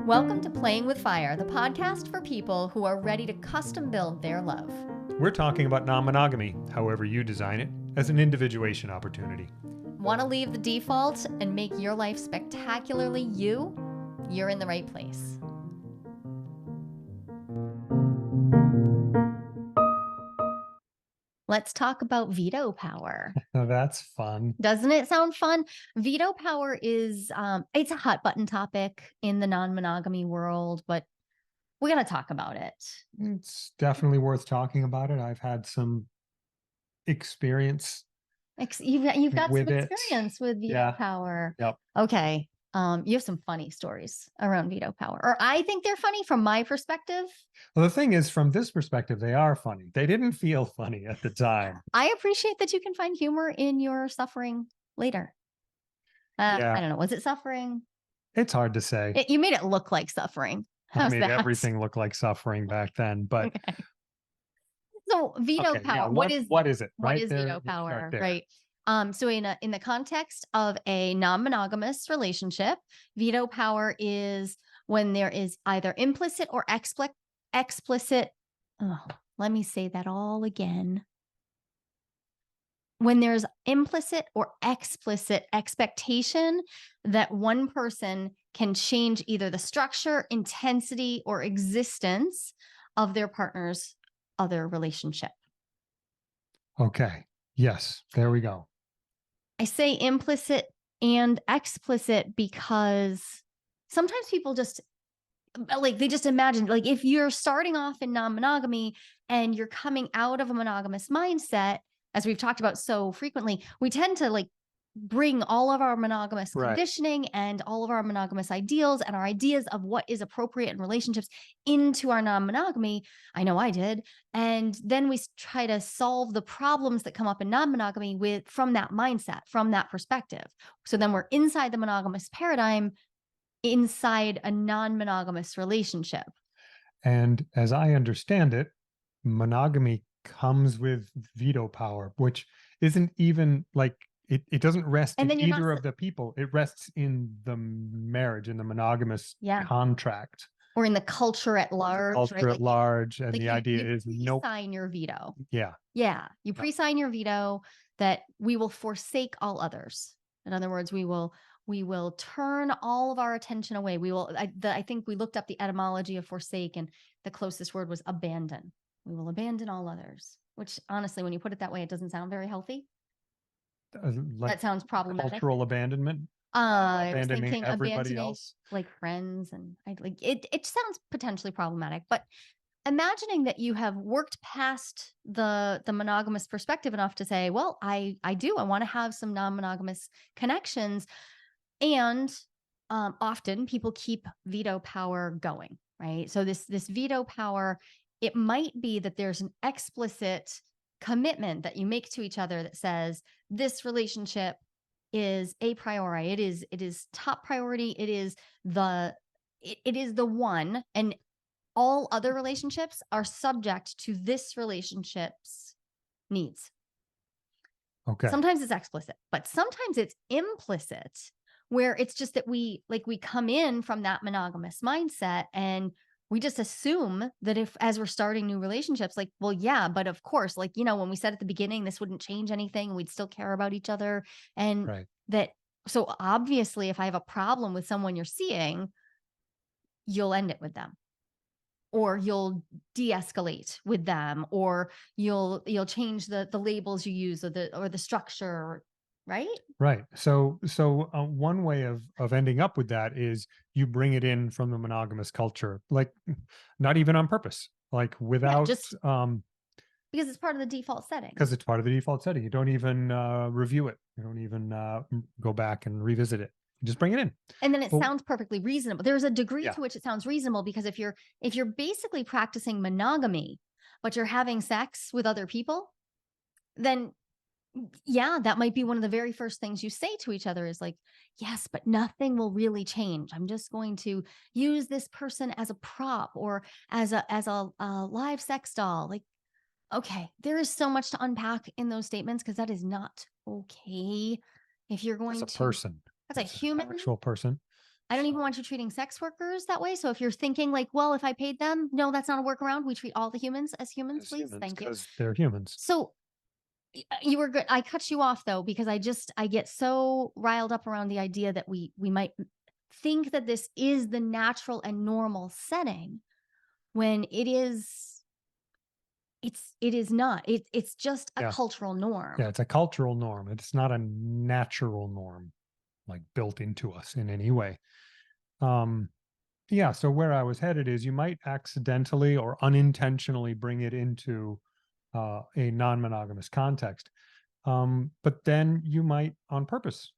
Welcome to Playing with Fire, the podcast for people who are ready to custom build their love. We're talking about non-monogamy, however you design it, as an individuation opportunity. Want to leave the default and make your life spectacularly you? You're in the right place. Let's talk about veto power. That's fun. Doesn't it sound fun? Veto power is, it's a hot button topic in the non-monogamy world, but we're going to talk about it. It's definitely worth talking about it. I've had some experience You've got some with it. experience with veto Yeah. power. Yep. Okay. You have some funny stories around veto power, or I think they're funny from my perspective. Well, the thing is, from this perspective, they are funny. They didn't feel funny at the time. I appreciate that you can find humor in your suffering later. Yeah. I don't know. Was it suffering? It's hard to say. You made it look like suffering. I made everything look like suffering back then, but okay. So veto power. Yeah, what is it? What Right? is veto power? Right. So in the context of a non-monogamous relationship, veto power is when there is either implicit or explicit. Oh, let me say that all again. When there's implicit or explicit expectation that one person can change either the structure, intensity, or existence of their partner's other relationship. Okay. Yes, there we go. I say implicit and explicit because sometimes people just they just imagine, like, if you're starting off in non-monogamy and you're coming out of a monogamous mindset, as we've talked about so frequently, we tend to bring all of our monogamous conditioning and all of our monogamous ideals and our ideas of what is appropriate in relationships into our non-monogamy. I know I did. And then we try to solve the problems that come up in non-monogamy from that mindset, from that perspective. So then we're inside the monogamous paradigm, inside a non-monogamous relationship. And as I understand it, monogamy comes with veto power, which isn't even like it doesn't rest in either of the people. It rests in the marriage, in the monogamous contract. Or in the culture at large. Culture at large. And the idea is nope. Sign your veto. Yeah. Yeah. You pre-sign your veto that we will forsake all others. In other words, we will turn all of our attention away. I think we looked up the etymology of forsake, and the closest word was abandon. We will abandon all others, which honestly, when you put it that way, it doesn't sound very healthy. That sounds problematic. Cultural abandonment. Abandoning everybody else, like friends, and it sounds potentially problematic. But imagining that you have worked past the monogamous perspective enough to say, well, I want to have some non-monogamous connections. And often people keep veto power going, right? So this veto power, it might be that there's an explicit commitment that you make to each other that says this relationship is a priori. It is top priority. It is the one, and all other relationships are subject to this relationship's needs. Okay. Sometimes it's explicit, but sometimes it's implicit, where it's just that we come in from that monogamous mindset and we just assume that as we're starting new relationships, well, yeah, but of course, when we said at the beginning, this wouldn't change anything, we'd still care about each other. And so obviously, if I have a problem with someone you're seeing, you'll end it with them, or you'll de-escalate with them, or you'll change the labels you use, or the structure. Right. So one way of ending up with that is you bring it in from the monogamous culture, not even on purpose, without just because it's part of the default setting. You don't even review it. You don't even go back and revisit it. You just bring it in. And then it sounds perfectly reasonable. There's a degree to which it sounds reasonable, because if you're basically practicing monogamy, but you're having sex with other people, then yeah, that might be one of the very first things you say to each other is yes, but nothing will really change. I'm just going to use this person as a prop or as a live sex doll. Okay, there is so much to unpack in those statements, because that is not okay. If you're going as a person, as a human, actual person, I don't even So want you treating sex workers that way. So if you're thinking like, well, if I paid them, no, that's not a workaround. We treat all the humans as humans, as please. humans, Thank you. because they're humans. So you were good. I cut you off though because I get so riled up around the idea that we might think that this is the natural and normal setting when it is not. It's just a Yeah. cultural Yeah. norm. It's a cultural norm. It's not a natural norm, like built into us in any way. Um, yeah. So where I was headed is you might accidentally or unintentionally bring it into a non-monogamous context. But then you might on purpose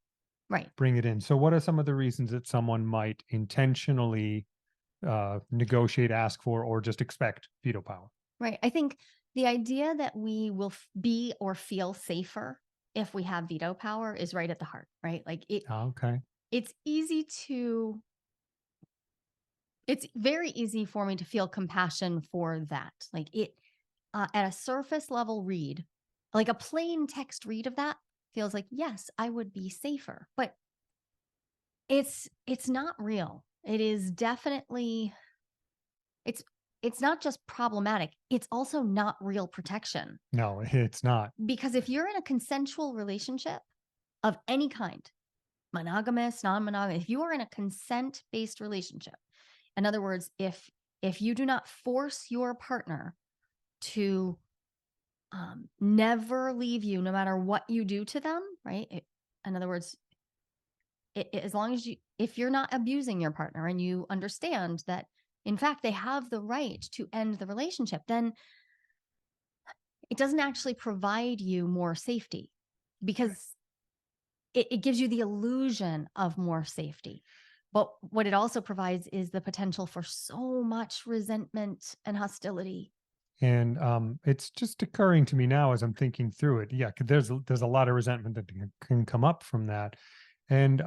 Right. bring it in. So what are some of the reasons that someone might intentionally negotiate, ask for, or just expect veto power? Right. I think the idea that we will be or feel safer if we have veto power is right at the heart, right? Like Okay. it's easy to it's very easy for me to feel compassion for that. Like at a surface level read, like a plain text read of that feels like, yes, I would be safer. But it's not real. It is definitely it's it's not just problematic. It's also not real protection. No, it's not. Because if you're in a consensual relationship of any kind, monogamous, non-monogamous, if you are in a consent-based relationship, in other words, if you do not force your partner to never leave you no matter what you do to them, right? In other words, as long as if you're not abusing your partner and you understand that, in fact, they have the right to end the relationship, then it doesn't actually provide you more safety Okay. because it gives you the illusion of more safety. But what it also provides is the potential for so much resentment and hostility. And it's just occurring to me now as I'm thinking through it. Yeah, 'cause there's a lot of resentment that can come up from that. And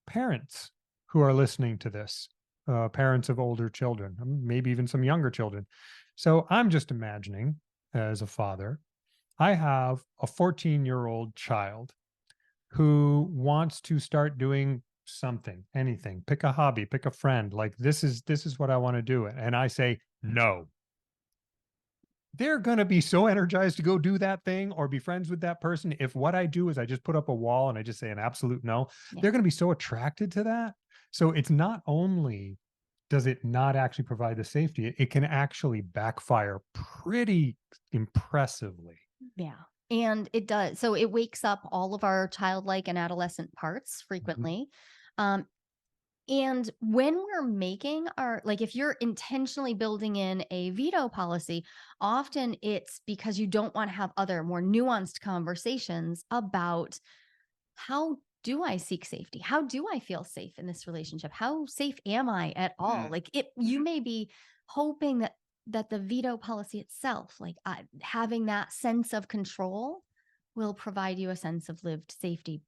parents who are listening to this, parents of older children, maybe even some younger children. So I'm just imagining as a father, I have a 14-year-old child who wants to start doing something, anything, pick a hobby, pick a friend, like this is what I want to do. And I say, no, they're going to be so energized to go do that thing or be friends with that person. If what I do is I just put up a wall and I just say an absolute no, Yeah. they're going to be so attracted to that. So it's not only does it not actually provide the safety, it can actually backfire pretty impressively. Yeah. And it does. So it wakes up all of our childlike and adolescent parts Mhm. frequently. Um, and when we're making like if you're intentionally building in a veto policy, often it's because you don't want to have other more nuanced conversations about how do I seek safety? How do I feel safe in this relationship? How safe am I at all? Mm. Like you may be hoping that the veto policy itself, like having that sense of control, will provide you a sense of lived safety.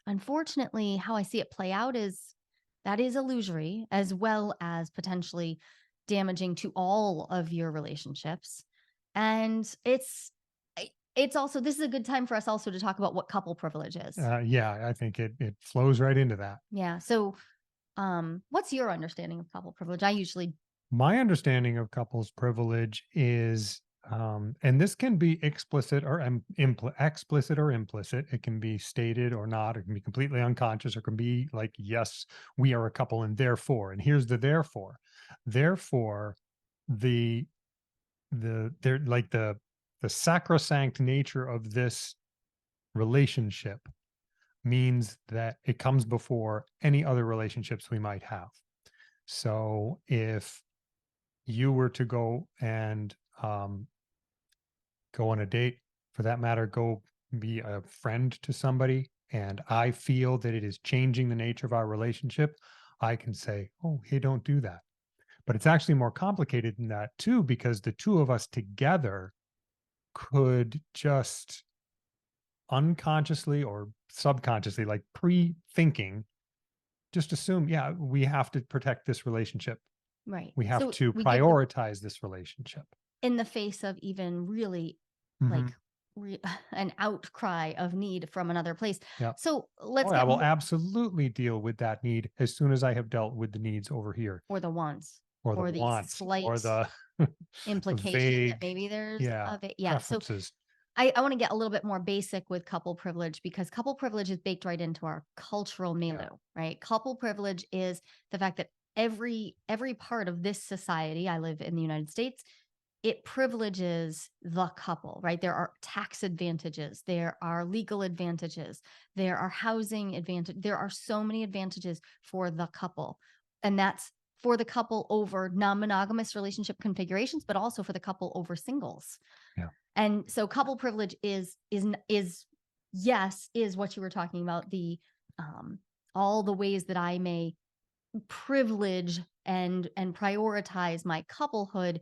Unfortunately, how I see it play out is that is illusory as well as potentially damaging to all of your relationships. And it's also this is a good time for us also to talk about what couple privilege is. Yeah, I think it flows right into that. Yeah. So what's your understanding of couple privilege? I usually My understanding of couples privilege is, and this can be explicit or explicit or implicit. It can be stated or not. It can be completely unconscious, or it can be like, yes, we are a couple, and therefore, and here's the therefore. Therefore, the they're like the sacrosanct nature of this relationship means that it comes before any other relationships we might have. So if you were to um, go on a date, for that matter, go be a friend to somebody, and I feel that it is changing the nature of our relationship, I can say, "Oh, hey, don't do that." But it's actually more complicated than that too, because the two of us together could just unconsciously or subconsciously, like pre-thinking, just assume, yeah, we have to protect this relationship. right. We have So to we give the prioritize this relationship. in the face of even really Mhm. like an outcry of need from another place. Yeah. So let's Oh, I get will more, absolutely deal with that need as soon as I have dealt with the needs over here, or the wants, or the or the wants, or slight the implication that vague, maybe there's yeah, of it. Yeah. So preferences. I want to get a little bit more basic with couple privilege, because couple privilege is baked right into our cultural Yeah. milieu, right? Couple privilege is the fact that every part of this society, I live in the United States, it privileges the couple, right? There are tax advantages, there are legal advantages, there are housing advantage, there are so many advantages for the couple. And that's for the couple over non-monogamous relationship configurations, but also for the couple over singles. Yeah. And so couple privilege is yes, is what you were talking about, the all the ways that I may privilege and prioritize my couplehood.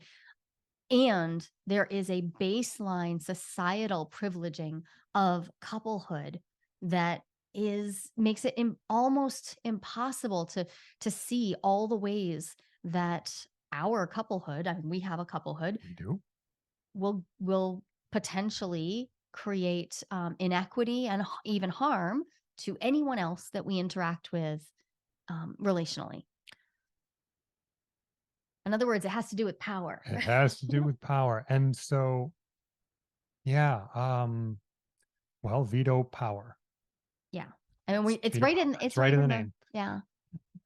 And there is a baseline societal privileging of couplehood that is makes it almost impossible to see all the ways that our couplehood, I mean, we have a couplehood, We do. will potentially create inequity and even harm to anyone else that we interact with relationally. In other words, it has to do with power. It has to do with power. And so, yeah, well, veto power. Yeah. I mean, it's Veto right power. in, It's it's right right in the in the, name. yeah.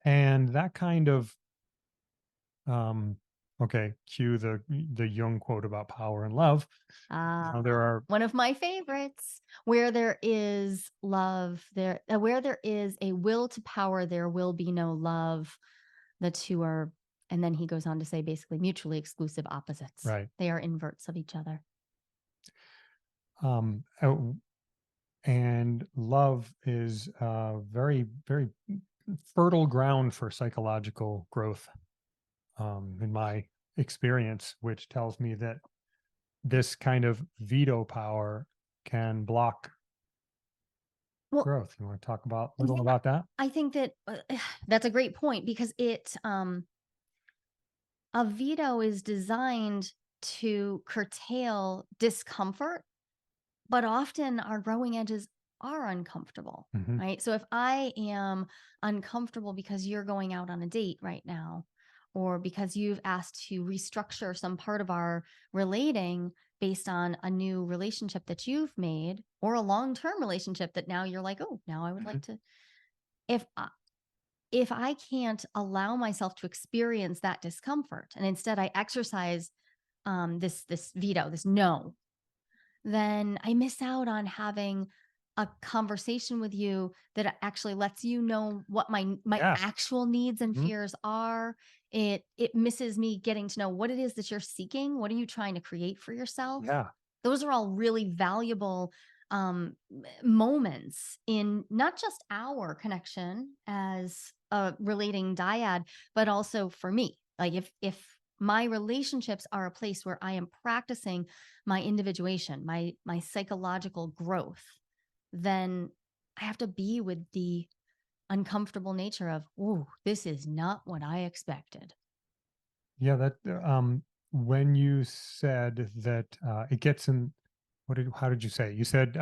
And that kind of um cue the Jung quote about power and love. There are One of my favorites. Where there is love, where there is a will to power, there will be no love. The two are, and then he goes on to say, basically mutually exclusive opposites. right. They are inverts of each other. Um uh, and love is very, very fertile ground for psychological growth, in my experience, which tells me that this kind of veto power can block Well, growth. You want to talk about a little yeah, about that? I think that that's a great point, because a veto is designed to curtail discomfort, but often our growing edges are uncomfortable, Hmm. right? So if I am uncomfortable because you're going out on a date right now, or because you've asked to restructure some part of our relating based on a new relationship that you've made, or a long-term relationship that now you're like, oh, now I would Hmm. like to, if if I can't allow myself to experience that discomfort, and instead I exercise this veto, this no, then I miss out on having a conversation with you that actually lets you know what my Yeah. actual needs and Mhm. fears are. It misses me getting to know what it is that you're seeking. What are you trying to create for yourself? Yeah. Those are all really valuable moments in not just our connection as a relating dyad, but also for me. Like if my relationships are a place where I am practicing my individuation, my psychological growth, then I have to be with the uncomfortable nature of, oh, this is not what I expected. Yeah. When you said that it gets in, how did you say it? You said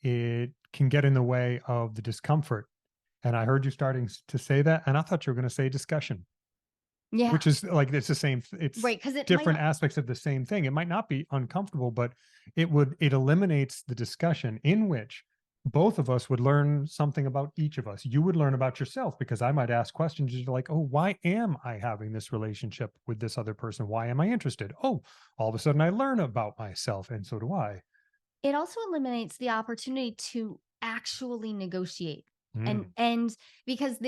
it can get in the way of the discomfort. And I heard you starting to say that. And I thought you were going to say discussion, Yeah, which is like, it's the same, it's right. Because it might different not. aspects of the same thing. It might not be uncomfortable, but it eliminates the discussion in which both of us would learn something about each of us. You would learn about yourself because I might ask questions you're like, oh, why am I having this relationship with this other person? Why am I interested? Oh, all of a sudden I learn about myself, and so do I. It also eliminates the opportunity to actually negotiate. And Mm, because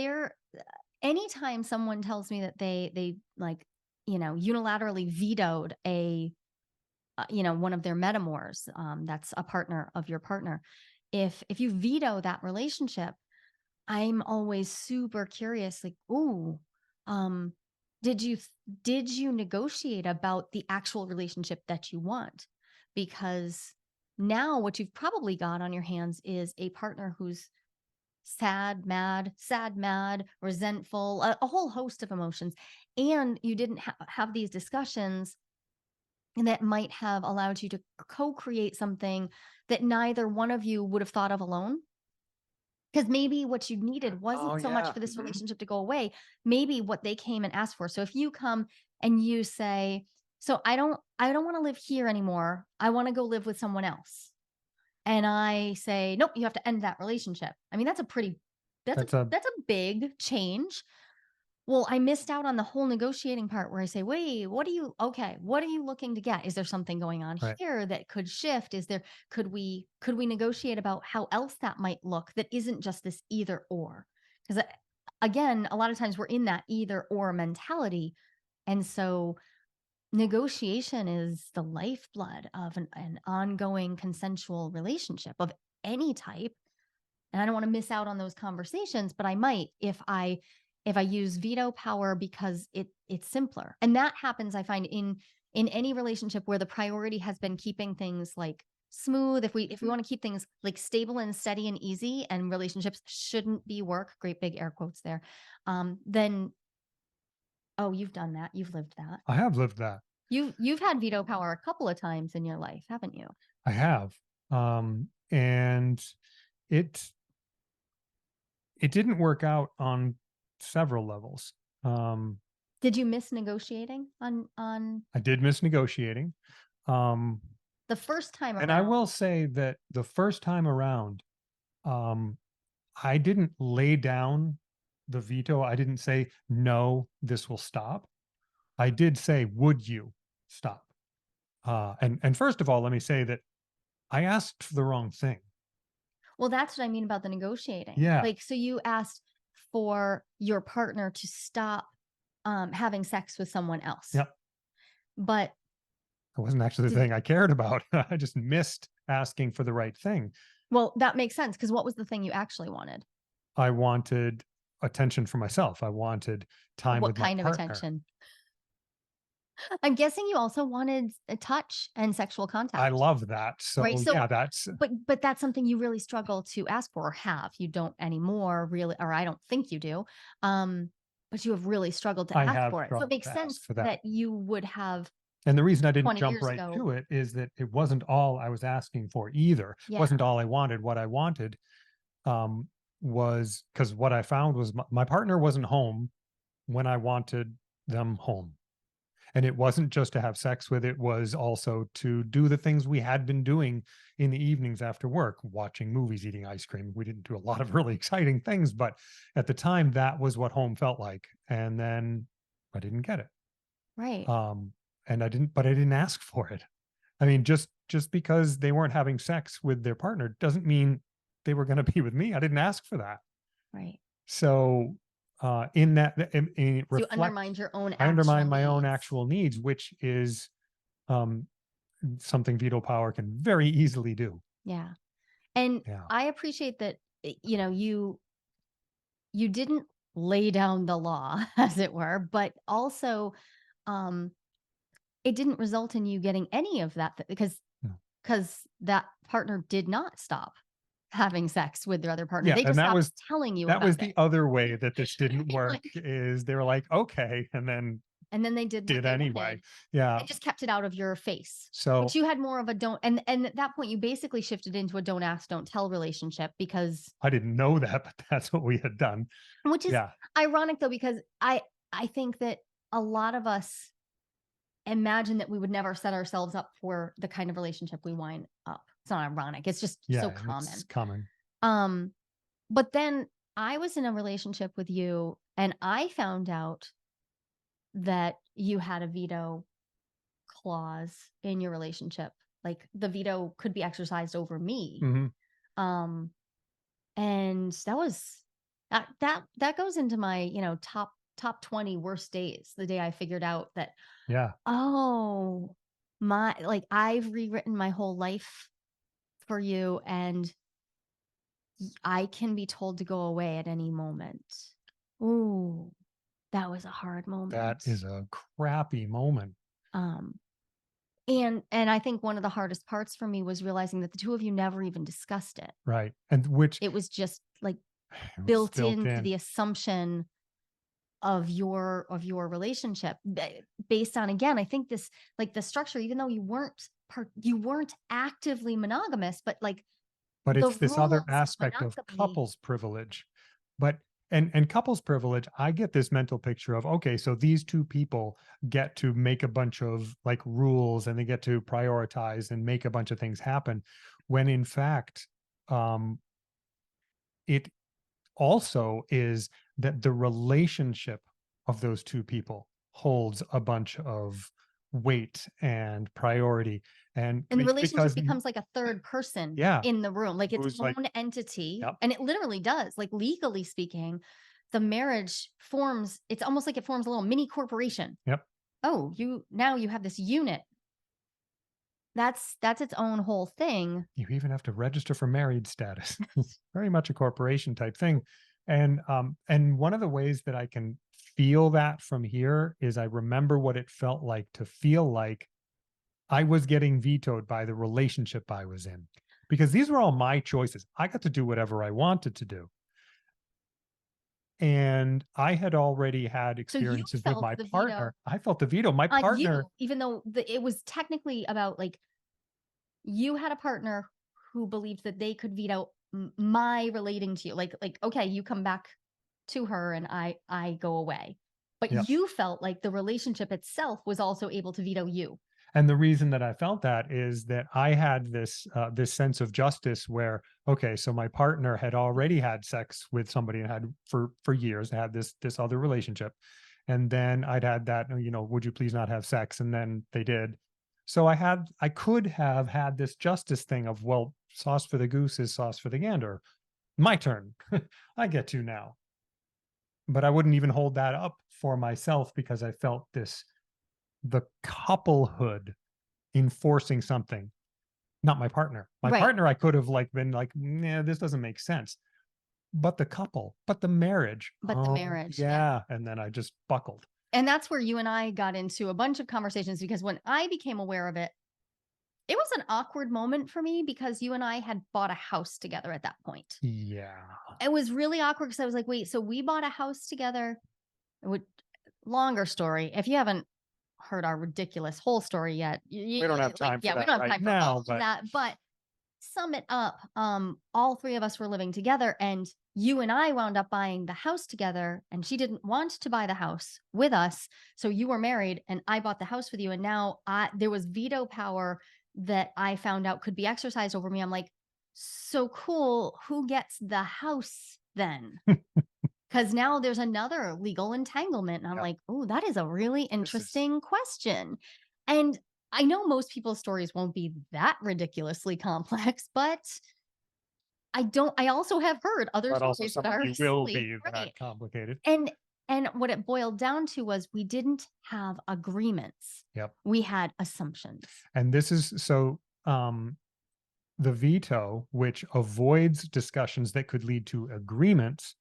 anytime someone tells me that they like, unilaterally vetoed one of their metamours, that's a partner of your partner. If you veto that relationship, I'm always super curious, like, ooh, um, did you did you negotiate about the actual relationship that you want? Because now what you've probably got on your hands is a partner who's sad, mad, resentful, a whole host of emotions. And you didn't have these discussions and that might have allowed you to co-create something that neither one of you would have thought of alone. Because maybe what you needed Oh wasn't so much yeah. for this Mhm. relationship to go away, maybe what they came and asked for. So if you come and you say, "So I don't wanna live here anymore. I wanna go live with someone else." And I say, "Nope, you have to end that relationship." I mean, that's a That's a that's a big change. Well, I missed out on the whole negotiating part where I say, "Wait, what are you looking to get? Is there something going on right. here that could shift? Could we negotiate about how else that might look that isn't just this either or?" Because again, a lot of times we're in that either or mentality. And so negotiation is the lifeblood of an ongoing consensual relationship of any type, and I don't wanna miss out on those conversations, but I might if I use veto power because it's simpler. And that happens, I find, in any relationship where the priority has been keeping things, like, smooth. If we wanna keep things, like, stable and steady and easy, and relationships shouldn't be work, great big air quotes there, then oh, you've done that, you've lived that. I have lived that. You've had veto power a couple of times in your life, haven't you? I have. And it it didn't work out on several levels. Um, Did you miss negotiating on I did miss negotiating. Um, the first time and I around? will say that the first time around, um, I didn't lay down the veto. I didn't say, no, this will stop. I did say, would you stop? And first of all, let me say that I asked for the wrong thing. Well, that's what I mean about the negotiating. Yeah. Like, so you asked for your partner to stop, having sex with someone else, Yep. but It wasn't actually the did thing I cared about. I just missed asking for the right thing. well, that makes sense because what was the thing you actually wanted? I wanted attention for myself. I wanted time What with my kind of partner. attention? I'm guessing you also wanted a touch and sexual I contact, love that. right? So So, yeah, that's but that's something you really struggle to ask for or have. You don't anymore really, or I don't think you do. But you have really struggled to I ask have for it. So it struggled makes to ask sense for that. that you would have And the reason I didn't 20 jump years right ago. to it is that it wasn't all I was asking for either. It Yeah. wasn't all I wanted. What I wanted um, was because what I found was my partner wasn't home when I wanted them home. And it wasn't just to have sex with, it was also to do the things we had been doing in the evenings after work, watching movies, eating ice cream. We didn't do a lot of really exciting things, but at the time that was what home felt like. And then I didn't get it. Right. Um, and I didn't ask for it. I mean, just because they weren't having sex with their partner doesn't mean they were going to be with me. I didn't ask for that. Right. So in that in So you reflect, undermined your own I undermine actual my own needs. actual needs, which is um, something veto power can very easily do. Yeah. And Yeah. I appreciate that, you didn't lay down the law, as it were, but also, um, it didn't result in you getting any of that No. because that partner did not stop having sex with their other partner. Yeah. They And just stopped telling you that was about it. the other way that this didn't work Like, is they were like, okay, and then and then they did what did they anyway. wanted. Yeah. They just kept it out of your face, which So you had more of a don't, and at that point, you basically shifted into a don't ask, don't tell relationship because I didn't know that, but that's what we had done. which is Yeah. ironic though, because I think that a lot of us imagine that we would never set ourselves up for the kind of relationship we wind up. It's not ironic, it's just so Yeah. It's common. common. Um, but then I was in a relationship with you and I found out that you had a veto clause in your relationship. Like the veto could be exercised over me. Hmm. Um, and that goes into my, top 20 worst days. The day I figured out that, Yeah. oh, I've rewritten my whole life for you and I can be told to go away at any moment. Ooh, that was a hard That moment. is a crappy moment. Um, and I think one of the hardest parts for me was realizing that the two of you never even discussed it. Right. And which It was just like it was built built into in. the assumption your relationship based on, again, I think this, like the structure, even though you weren't actively monogamous, but like But the it's this other rules of aspect of monogamy. couples privilege. But and couples privilege, I get this mental picture of, okay, so these two people get to make a bunch of like rules and they get to prioritize and make a bunch of things happen, when in fact, um it also is that the relationship of those two people holds a bunch of weight and priority. And And the relationship because becomes like a third person yeah, in the room, like its who's like, own entity. yep, And it literally does, like legally speaking, the marriage forms, it's almost like it forms a little mini corporation. yep. Oh, now you have this unit. That's its own whole thing. You even have to register for married status. It's very much a corporation type thing. And one of the ways that I can feel that from here is I remember what it felt like to feel like I was getting vetoed by the relationship I was in, because these were all my choices. I got to do whatever I wanted to do. And I had already had So you experiences with felt my the veto partner. I felt the veto. My on you, partner, even though it was technically about like you had a partner who believed that they could veto my relating to you. Like okay, you come back to her and I go away. But yeah. you felt like the relationship itself was also able to veto you. And the reason that I felt that is that I had this sense of justice where, okay, so my partner had already had sex with somebody and had for years, had this other relationship, and then I'd had that, would you please not have sex, and then they did. So I could have had this justice thing of, well, sauce for the goose is sauce for the gander. My turn. I get to now. But I wouldn't even hold that up for myself because I felt the couplehood enforcing something, not my partner. My Right. partner, I could have like been like, nah, this doesn't make sense. But the couple, but the marriage, But the oh marriage, yeah. yeah. And then I just buckled. And that's where you and I got into a bunch of conversations, because when I became aware of it, it was an awkward moment for me because you and I had bought a house together at that point. Yeah. It was really awkward because I was like, wait, so we bought a house together. It would, longer story. If you haven't heard our ridiculous whole story yet, We don't have like, time for yeah, we that don't have right time for all now, of but that. But sum it up, all three of us were living together, and you and I wound up buying the house together, and she didn't want to buy the house with us. So you were married and I bought the house with you. And now there was veto power that I found out could be exercised over me. I'm like, so cool. Who gets the house then? Because now there's another legal entanglement. And I'm yeah, like, oh, that is a really this is interesting question. And I know most people's stories won't be that ridiculously complex, but I also have heard other but also stories that some of are you will silly. be that Right. complicated. And what it boiled down to was we didn't have agreements. Yep. We had assumptions. And this is so the veto, which avoids discussions that could lead to agreements,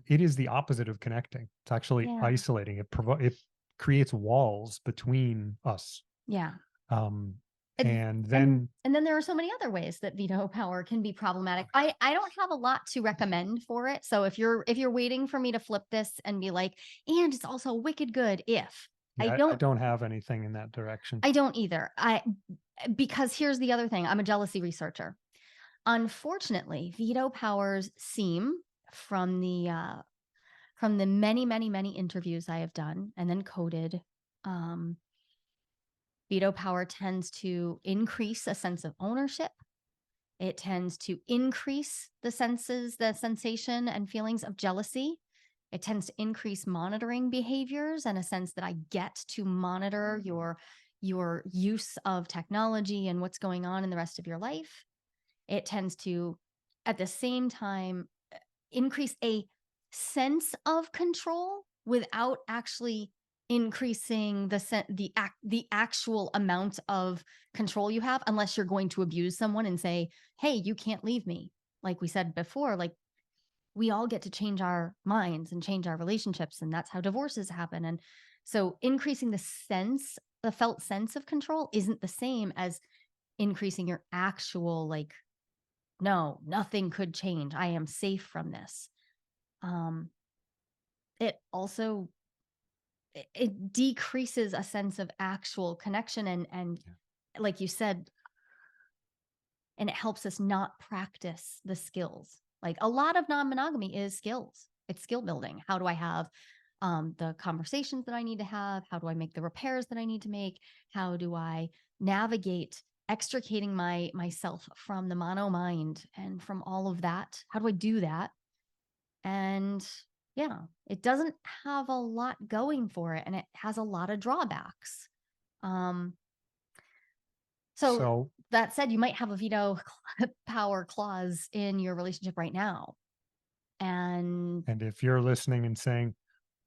it is the opposite of connecting. It's actually Yeah. isolating. It creates walls between us. Yeah. Um, And and and then and then there are so many other ways that veto power can be problematic. I don't have a lot to recommend for it. So if you're waiting for me to flip this and be like, and it's also wicked good if I yeah, I don't don't have anything in that direction. I don't either. Because here's the other thing. I'm a jealousy researcher. Unfortunately, veto powers seem from the many, many, many interviews I have done and then coded, um, veto power tends to increase a sense of ownership. It tends to increase the sensation and feelings of jealousy. It tends to increase monitoring behaviors and a sense that I get to monitor your use of technology and what's going on in the rest of your life. It tends to, at the same time, increase a sense of control without actually increasing the actual amount of control you have, unless you're going to abuse someone and say, hey, you can't leave me. Like we said before, like we all get to change our minds and change our relationships, and that's how divorces happen. And so increasing the felt sense of control isn't the same as increasing your actual, like, no, nothing could change, I am safe from this. um it also it decreases a sense of actual connection and Yeah. like you said, and it helps us not practice the skills. Like a lot of non-monogamy is skills. It's skill building. How do I have the conversations that I need to have? How do I make the repairs that I need to make? How do I navigate extricating myself from the monomind and from all of that? How do I do that? And yeah, it doesn't have a lot going for it, and it has a lot of drawbacks. Um, so So, that said, you might have a veto power clause in your relationship right now. And and if you're listening and saying,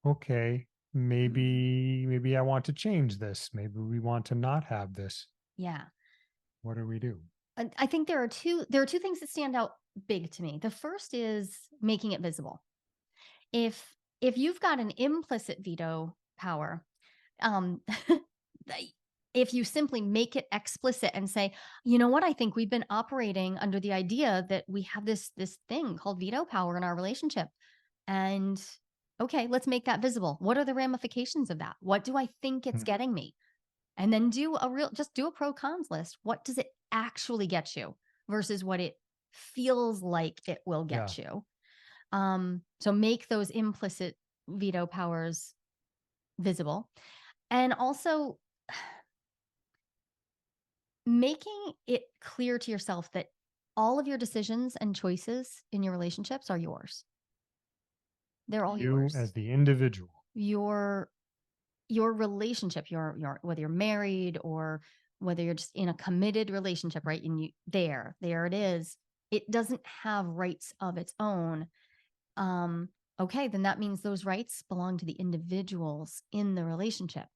okay, maybe I want to change this. Maybe we want to not have this. yeah, What do we do? I think there are two things that stand out big to me. The first is making it visible. If you've got an implicit veto power, um, if you simply make it explicit and say, you know what, I think we've been operating under the idea that we have this thing called veto power in our relationship, and okay, let's make that visible. What are the ramifications of that? What do I think it's Mhm. getting me? And then just do a pro cons list. What does it actually get you versus what it feels like it will Yeah. get you? So make those implicit veto powers visible. And also making it clear to yourself that all of your decisions and choices in your relationships are yours. They're all You yours. as the individual. Your your relationship, your whether you're married or whether you're just in a committed relationship, right? And there it is. It doesn't have rights of its own. Um, okay, then that means those rights belong to the individuals in the relationship.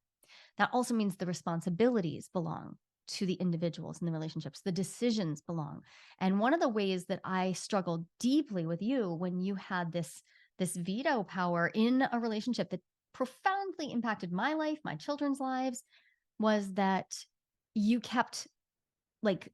That also means the responsibilities belong to the individuals in the relationships. The decisions belong. And one of the ways that I struggled deeply with you when you had this veto power in a relationship that profoundly impacted my life, my children's lives, was that you kept like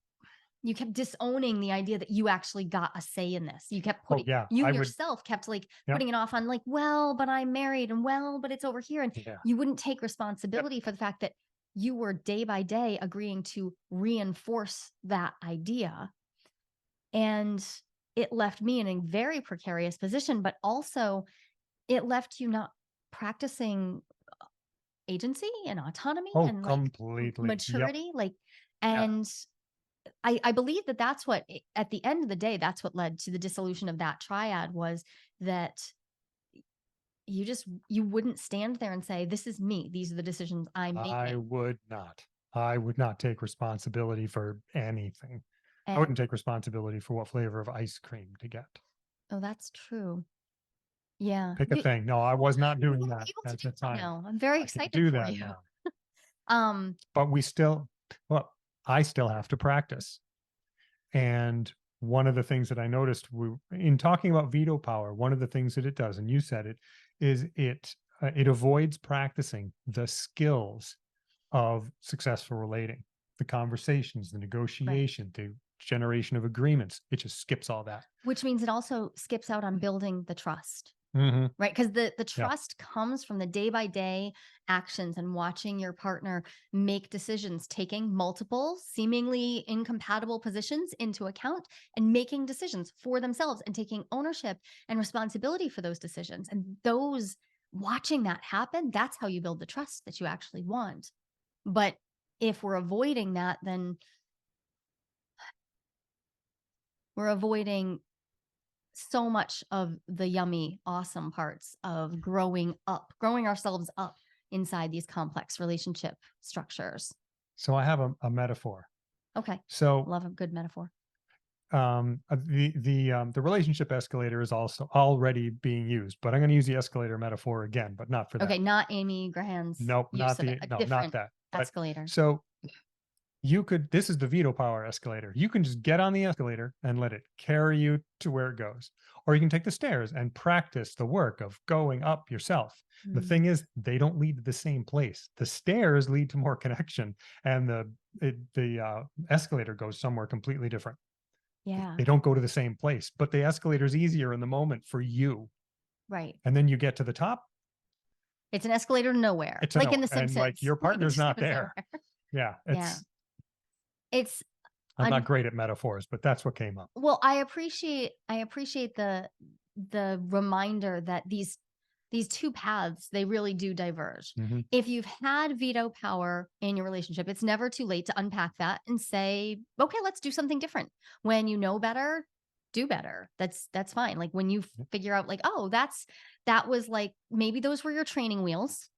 you kept disowning the idea that you actually got a say in this. You kept Oh putting yeah, you I would. yourself kept like Yep. putting it off on like, well, but I'm married and well, but it's over here. And Yeah. you wouldn't take Yep. responsibility for the fact that you were day by day agreeing to reinforce that idea. And it left me in a very precarious position, but also it left you not practicing agency and autonomy Oh, and like completely. Yep. maturity. Like, Yeah. and I believe that that's what at the end of the day, that's what led to the dissolution of that triad was that you wouldn't stand there and say, this is me. These are the decisions I'm I making. would not. I would not take responsibility for anything. I And wouldn't take responsibility for what flavor of ice cream to get. oh, that's true. Yeah. Pick a thing. No, I was not doing You're that able to at do the that time. now. I'm very I can excited do for that you. now. Um, But we still, well, I still have to practice. And one of the things that I noticed in talking about veto power, one of the things that it does, and you said it, is it avoids practicing the skills of successful relating, the conversations, the right. negotiation, the generation of agreements. It just skips all that. Which means it also skips out on building the trust. Hmm. Right, because the Yeah. trust comes from the day by day actions and watching your partner make decisions, taking multiple seemingly incompatible positions into account and making decisions for themselves and taking ownership and responsibility for those decisions. And those watching that happen, that's how you build the trust that you actually want. But if we're avoiding that, then we're avoiding so much of the yummy, awesome parts of growing ourselves up inside these complex relationship structures. So I have a metaphor. Okay. So Love a good metaphor. the relationship escalator is also already being used, but I'm going to use the escalator metaphor again, but not for that. Okay. Not Amy Graham's Nope, use of it, a not different that. But escalator. so this is the veto power escalator. You can just get on the escalator and let it carry you to where it goes. Or you can take the stairs and practice the work of going up yourself. The Mm, thing is, they don't lead to the same place. The stairs lead to more connection, and the escalator goes somewhere completely different. yeah. They don't go to the same place, but the escalator is easier in the moment for you. Right. And then you get to the top, It's an escalator to nowhere, It's a like in no. The And like Simpsons. your Like, it partner's just not goes there. nowhere. Yeah. Yeah. It's I'm not great at metaphors, but that's what came up. well, I appreciate the reminder that these two paths, they really do diverge. Mhm. If you've had veto power in your relationship, it's never too late to unpack that and say, okay, let's do something different. When you know better, do better. That's fine. Like when you figure out like, oh, that was like maybe those were your training wheels.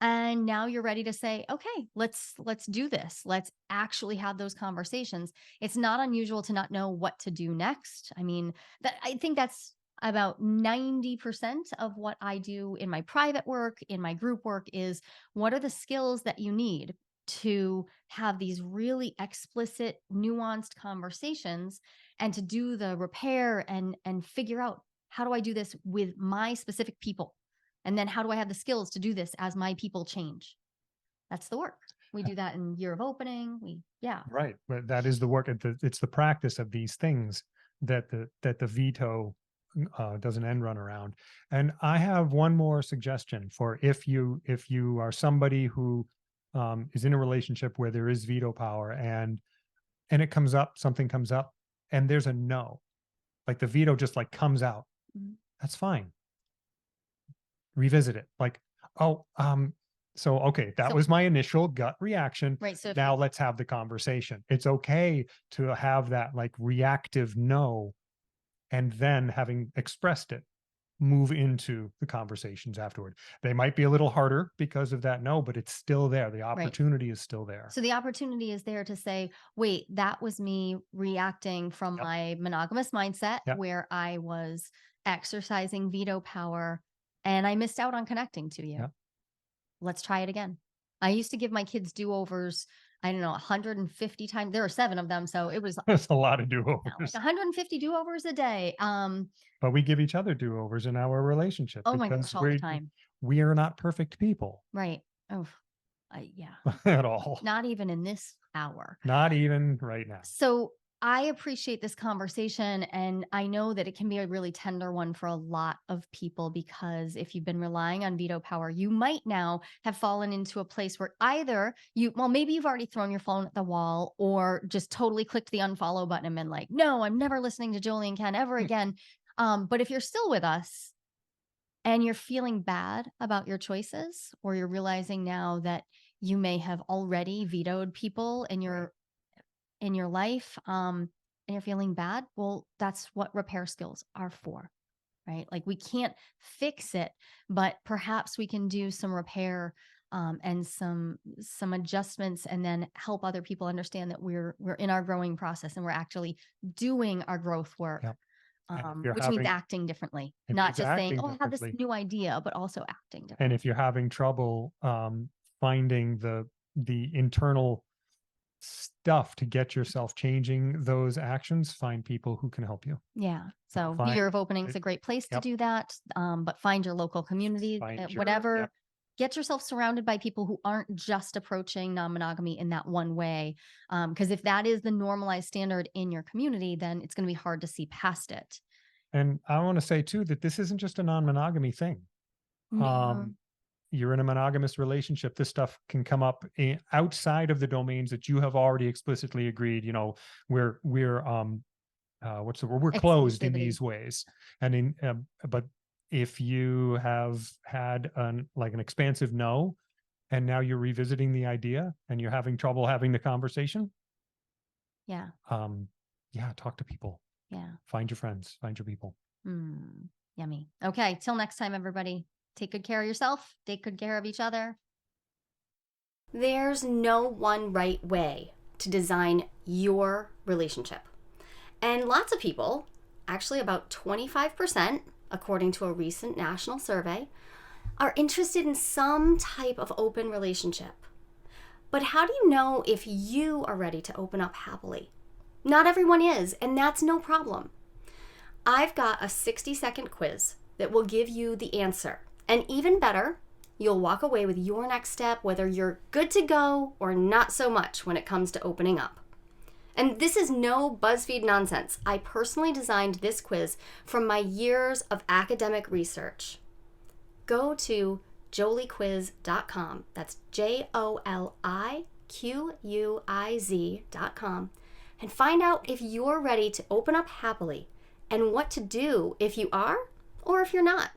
And now you're ready to say, okay, let's do this. Let's actually have those conversations. It's not unusual to not know what to do next. I mean, that I think that's about 90% of what I do in my private work, in my group work is what are the skills that you need to have these really explicit, nuanced conversations and to do the repair and figure out how do I do this with my specific people? And then how do I have the skills to do this as my people change? That's the work. We do that in year of opening. Yeah. Right. But that is the work. It's the practice of these things that the veto does an end run around. And I have one more suggestion for if you are somebody who is in a relationship where there is veto power and it comes up, something comes up, and there's a no, like the veto just like comes out. Mhm. That's fine. Revisit it. Like, oh, so okay, that So, was my initial gut reaction. right. So if Now let's have the conversation. It's okay to have that like reactive no, and then having expressed it, move into the conversations afterward. They might be a little harder because of that no, but it's still there. The right. opportunity is still there. So the opportunity is there to say, wait, that was me reacting from Yep. my monogamous mindset Yep. where I was exercising veto power and I missed out on connecting to you. Yep. Let's try it again. I used to give my kids do-overs, I don't know, 150 times. There were 7 of them, so it was There's a lot of like do-overs. 150 do-overs a day. But we give each other do-overs in our relationship Oh my because gosh, all the time. we are not perfect people Right. Oh, yeah. at all. Not even in this hour. Not even right now. So I appreciate this conversation. And I know that it can be a really tender one for a lot of people because if you've been relying on veto power, you might now have fallen into a place where either well, maybe you've already thrown your phone at the wall or just totally clicked the unfollow button and been like, no, I'm never listening to Jolie and Ken ever again. But if you're still with us and you're feeling bad about your choices, or you're realizing now that you may have already vetoed people in your life, and you're feeling bad, well, that's what repair skills are for, right? Like we can't fix it, but perhaps we can do some repair and some adjustments, and then help other people understand that we're in our growing process and we're actually doing our growth work. Yep. And if Which means acting differently, it not means just saying, acting "Oh, I have this differently. new idea," but also acting And differently. if you're having trouble finding the internal stuff to get yourself changing those actions, find people who can help you. Yeah. So the Find year of opening is a great place to Yep. do that. But find your local community, Find your whatever. Yep. Get yourself surrounded by people who aren't just approaching non-monogamy in that one way. Because if that is the normalized standard in your community, then it's going to be hard to see past it. And I want to say too that this isn't just a non-monogamy thing. No. You're in a monogamous relationship, this stuff can come up outside of the domains that you have already explicitly agreed. You know, we're what's the word? We're closed in Exclusivity. these ways, and in but if you have had an expansive no, and now you're revisiting the idea, and you're having trouble having the conversation, Yeah. yeah, talk to people. Yeah. Find your friends. Find your people. Yummy. Okay. Till next time, everybody. Take good care of yourself. Take good care of each other. There's no one right way to design your relationship. And lots of people, actually about 25%, according to a recent national survey, are interested in some type of open relationship. But how do you know if you are ready to open up happily? Not everyone is, and that's no problem. I've got a 60-second quiz that will give you the answer. And even better, you'll walk away with your next step, whether you're good to go or not so much when it comes to opening up. And this is no BuzzFeed nonsense. I personally designed this quiz from my years of academic research. Go to joliequiz.com. That's JOLIQUIZ.com, and find out if you're ready to open up happily and what to do if you are or if you're not.